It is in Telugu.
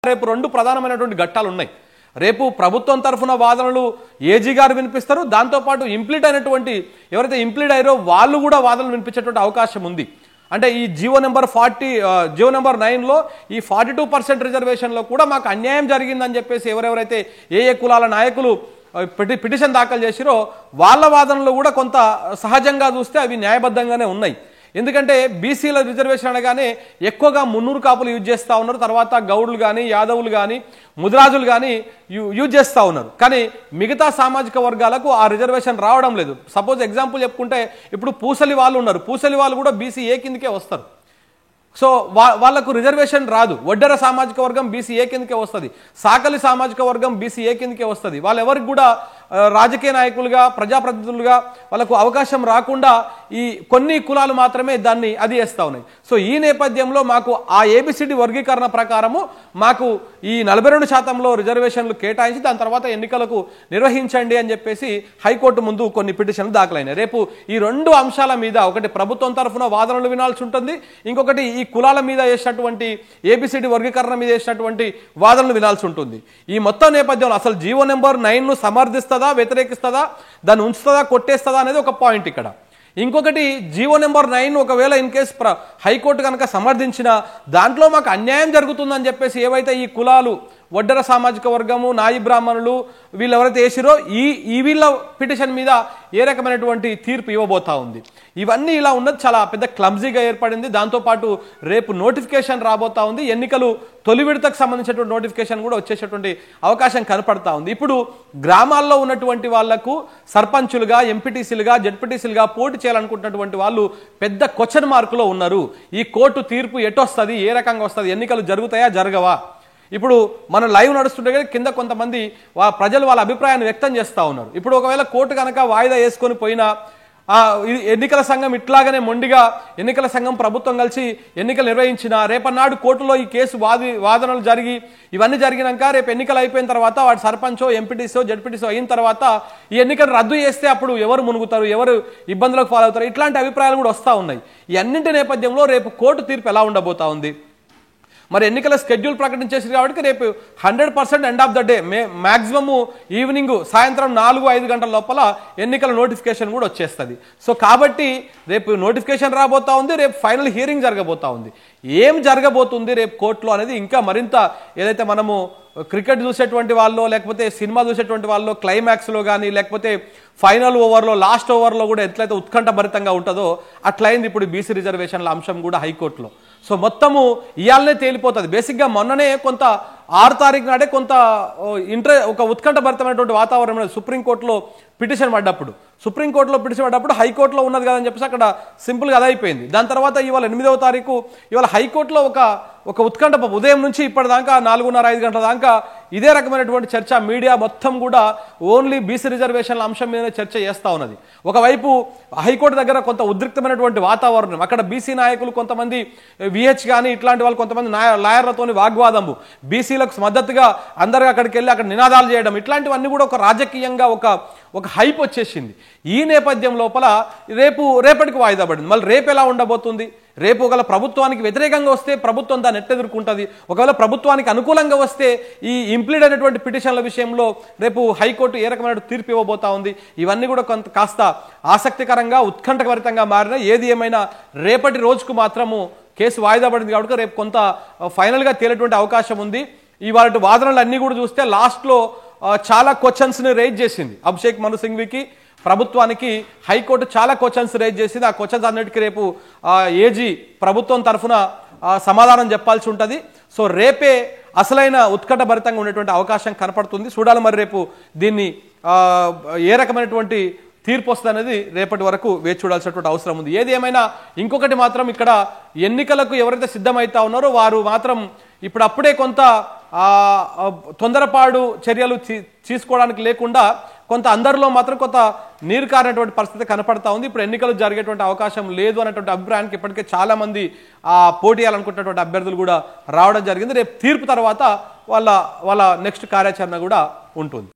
రేపు రెండు ప్రధానమైనటువంటి ఘట్టాలు ఉన్నాయి. రేపు ప్రభుత్వం తరఫున వాదనలు ఏజీ గారు వినిపిస్తారు. దాంతోపాటు ఇంప్లీడ్ అయినటువంటి ఎవరైతే ఇంప్లీడ్ అయ్యారో వాళ్ళు కూడా వాదనలు వినిపించేటువంటి అవకాశం ఉంది. అంటే ఈ జీవో నెంబర్ 9లో ఈ 42% రిజర్వేషన్లో కూడా మాకు అన్యాయం జరిగిందని చెప్పేసి ఎవరెవరైతే ఏ కులాల నాయకులు పిటిషన్ దాఖలు చేసిరో వాళ్ళ వాదనలు కూడా కొంత సహజంగా చూస్తే అవి న్యాయబద్ధంగానే ఉన్నాయి. ఎందుకంటే బీసీల రిజర్వేషన్ అనగానే ఎక్కువగా మున్నూరు కాపులు యూజ్ చేస్తూ ఉన్నారు. తర్వాత గౌడులు కానీ యాదవులు కానీ ముదిరాజులు కానీ యూజ్ చేస్తూ ఉన్నారు. కానీ మిగతా సామాజిక వర్గాలకు ఆ రిజర్వేషన్ రావడం లేదు. సపోజ్ ఎగ్జాంపుల్ చెప్పుకుంటే ఇప్పుడు పూసలి వాళ్ళు ఉన్నారు. పూసలి వాళ్ళు కూడా బీసీ ఏ కిందకే వస్తారు. సో వాళ్లకు రిజర్వేషన్ రాదు. వడ్డెర సామాజిక వర్గం బీసీ ఏ కిందకే వస్తుంది. సాకలి సామాజిక వర్గం బీసీ ఏ కిందకే వస్తుంది. వాళ్ళెవరికి కూడా రాజకీయ నాయకులుగా ప్రజాప్రతినిధులుగా వాళ్ళకు అవకాశం రాకుండా ఈ కొన్ని కులాలు మాత్రమే దాన్ని అది చేస్తూ ఉన్నాయి. సో ఈ నేపథ్యంలో మాకు ఆ ఏబిసిడి వర్గీకరణ ప్రకారము మాకు ఈ 42% రిజర్వేషన్లు కేటాయించి దాని తర్వాత ఎన్నికలకు నిర్వహించండి అని చెప్పేసి హైకోర్టు ముందు కొన్ని పిటిషన్లు దాఖలైనాయి. రేపు ఈ రెండు అంశాల మీద ఒకటి ప్రభుత్వం తరఫున వాదనలు వినాల్సి ఉంటుంది, ఇంకొకటి ఈ కులాల మీద చేసినటువంటి ఏబిసిడి వర్గీకరణ మీద చేసినటువంటి వాదనలు వినాల్సి ఉంటుంది. ఈ మొత్తం నేపథ్యంలో అసలు జీవో నెంబర్ 9ను సమర్థిస్తుందా వ్యతిరేకిస్తుందా దాన్ని ఉంచుతుందా కొట్టేస్తుందా అనేది ఒక పాయింట్ ఇక్కడ. ఇంకొకటి జీవో నెంబర్ 9 ఒకవేళ ఇన్ కేస్ హైకోర్టు కనుక సమర్థించిన దాంట్లో మాకు అన్యాయం జరుగుతుందని చెప్పేసి ఏవైతే ఈ కులాలు వడ్డెర సామాజిక వర్గము నాయి బ్రాహ్మణులు వీళ్ళు ఎవరైతే వేసిరో ఈ వీళ్ళ పిటిషన్ మీద ఏ రకమైనటువంటి తీర్పు ఇవ్వబోతా ఉంది. ఇవన్నీ ఇలా ఉన్నది చాలా పెద్ద క్లమ్జీగా ఏర్పడింది. దాంతోపాటు రేపు నోటిఫికేషన్ రాబోతా ఉంది. ఎన్నికలు తొలి విడతకు సంబంధించినటువంటి నోటిఫికేషన్ కూడా వచ్చేసేటువంటి అవకాశం కనపడతా ఉంది. ఇప్పుడు గ్రామాల్లో ఉన్నటువంటి వాళ్లకు సర్పంచులుగా ఎంపీటీసీలుగా జడ్పీటీసీలుగా పోటీ చేయాలనుకుంటున్నటువంటి వాళ్ళు పెద్ద క్వశ్చన్ మార్కులో ఉన్నారు. ఈ కోర్టు తీర్పు ఎటొస్తుంది, ఏ రకంగా వస్తుంది, ఎన్నికలు జరుగుతాయా జరగవా? ఇప్పుడు మన లైవ్ నడుస్తుంటే కింద కొంతమంది ప్రజలు వాళ్ళ అభిప్రాయాన్ని వ్యక్తం చేస్తూ ఉన్నారు. ఇప్పుడు ఒకవేళ కోర్టు కనుక వాయిదా వేసుకొని పోయినా ఎన్నికల సంఘం ఇట్లాగనే మొండిగా ఎన్నికల సంఘం ప్రభుత్వం కలిసి ఎన్నికలు నిర్వహించిన రేపన్నాడు కోర్టులో ఈ కేసు వాదనలు జరిగి ఇవన్నీ జరిగినాక రేపు ఎన్నికలు అయిపోయిన తర్వాత వాటి సర్పంచో ఎంపీటీసో జడ్పీటీసో అయిన తర్వాత ఈ ఎన్నికలు రద్దు చేస్తే అప్పుడు ఎవరు మునుగుతారు, ఎవరు ఇబ్బందులకు పాలవుతారు, ఇట్లాంటి అభిప్రాయాలు కూడా వస్తూ ఉన్నాయి. ఈ అన్నింటి నేపథ్యంలో రేపు కోర్టు తీర్పు ఎలా ఉండబోతా ఉంది? మరి ఎన్నికల షెడ్యూల్ ప్రకటించేసి కాబట్టి రేపు 100% end of the day maximum evening సాయంత్రం 4-5 గంటల లోపల ఎన్నికల నోటిఫికేషన్ కూడా వచ్చేస్తుంది. సో కాబట్టి రేపు నోటిఫికేషన్ రాబోతా ఉంది, రేపు ఫైనల్ హియరింగ్ జరగబోతా ఉంది. ఏం జరగబోతుంది రేపు కోర్టులో అనేది ఇంకా మరింత ఏదైతే మనము క్రికెట్ చూసేటువంటి వాళ్ళు లేకపోతే సినిమా చూసేటువంటి వాళ్ళు క్లైమాక్స్లో కానీ లేకపోతే ఫైనల్ ఓవర్లో లాస్ట్ ఓవర్లో కూడా ఎట్లయితే ఉత్కంఠభరితంగా ఉంటుందో అట్లయింది ఇప్పుడు బీసీ రిజర్వేషన్ల అంశం కూడా హైకోర్టులో. సో మొత్తము ఇయాలనే తేలిపోతుంది. బేసిక్గా మొన్ననే కొంత 6 తారీఖు నాడే కొంత ఒక ఉత్కంఠభరితమైనటువంటి వాతావరణం సుప్రీంకోర్టులో పిటిషన్ పడ్డప్పుడు హైకోర్టులో ఉన్నది కదని చెప్పేసి అక్కడ సింపుల్గా అది అయిపోయింది. దాని తర్వాత ఇవాళ 8వ తారీఖు ఇవాళ హైకోర్టులో ఒక ఉత్కంఠ ఉదయం నుంచి ఇప్పటిదాకా 4:30-5 గంటల దాకా ఇదే రకమైనటువంటి చర్చ మీడియా మొత్తం కూడా ఓన్లీ బీసీ రిజర్వేషన్ల అంశం మీదనే చర్చ చేస్తూ ఉన్నది. ఒకవైపు హైకోర్టు దగ్గర కొంత ఉద్రిక్తమైనటువంటి వాతావరణం, అక్కడ బీసీ నాయకులు కొంతమంది విహెచ్ కానీ ఇట్లాంటి వాళ్ళు కొంతమంది లాయర్లతోని వాగ్వాదము, బీసీలకు మద్దతుగా అందరూ అక్కడికి వెళ్ళి అక్కడ నినాదాలు చేయడం, ఇట్లాంటివన్నీ కూడా ఒక రాజకీయంగా ఒక హైప్ వచ్చేసింది. ఈ నేపథ్యం లోపల రేపటికి వాయిదా పడింది. మళ్ళీ రేపు ఎలా ఉండబోతుంది? రేపు ఒకవేళ ప్రభుత్వానికి వ్యతిరేకంగా వస్తే ప్రభుత్వం దాన్ని ఎట్టెదుర్కొంటుంది, ఒకవేళ ప్రభుత్వానికి అనుకూలంగా వస్తే ఈ ఇంప్లీడ్ అయినటువంటి పిటిషన్ల విషయంలో రేపు హైకోర్టు ఏ రకమైన తీర్పు ఇవ్వబోతా ఉంది? ఇవన్నీ కూడా కాస్త ఆసక్తికరంగా ఉత్కంఠభరితంగా మారిన ఏది ఏమైనా రేపటి రోజుకు మాత్రము కేసు వాయిదా పడింది కాబట్టి రేపు కొంత ఫైనల్గా తేలేటువంటి అవకాశం ఉంది. ఇవాళ వాదనలు అన్నీ కూడా చూస్తే లాస్ట్లో చాలా క్వశ్చన్స్ని రైజ్ చేసింది అభిషేక్ మను సింఘ్వికి ప్రభుత్వానికి హైకోర్టు చాలా క్వశ్చన్స్ రైజ్ చేసింది. ఆ క్వశ్చన్స్ అన్నిటికీ రేపు ఏజీ ప్రభుత్వం తరఫున సమాధానం చెప్పాల్సి ఉంటుంది. సో రేపే అసలైన ఉత్కంఠభరితంగా ఉండేటువంటి అవకాశం కనపడుతుంది. చూడాలి మరి రేపు దీన్ని ఏ రకమైనటువంటి తీర్పు వస్తుంది అనేది రేపటి వరకు వేచి చూడాల్సినటువంటి అవసరం ఉంది. ఏది ఏమైనా ఇంకొకటి మాత్రం ఇక్కడ ఎన్నికలకు ఎవరైతే సిద్ధమవుతా ఉన్నారో వారు మాత్రం ఇప్పుడప్పుడే కొంత తొందరపాటు చర్యలు తీసుకోవడానికి లేకుండా కొంత అందరిలో మాత్రం కొంత నీరు కారినటువంటి పరిస్థితి కనపడతా ఉంది. ఇప్పుడు ఎన్నికలు జరిగేటువంటి అవకాశం లేదు అనేటువంటి అభిప్రాయానికి ఇప్పటికే చాలా మంది పోటీ చేయాలనుకుంటున్నటువంటి అభ్యర్థులు కూడా రావడం జరిగింది. రేపు తీర్పు తర్వాత వాళ్ళ నెక్స్ట్ కార్యాచరణ కూడా ఉంటుంది.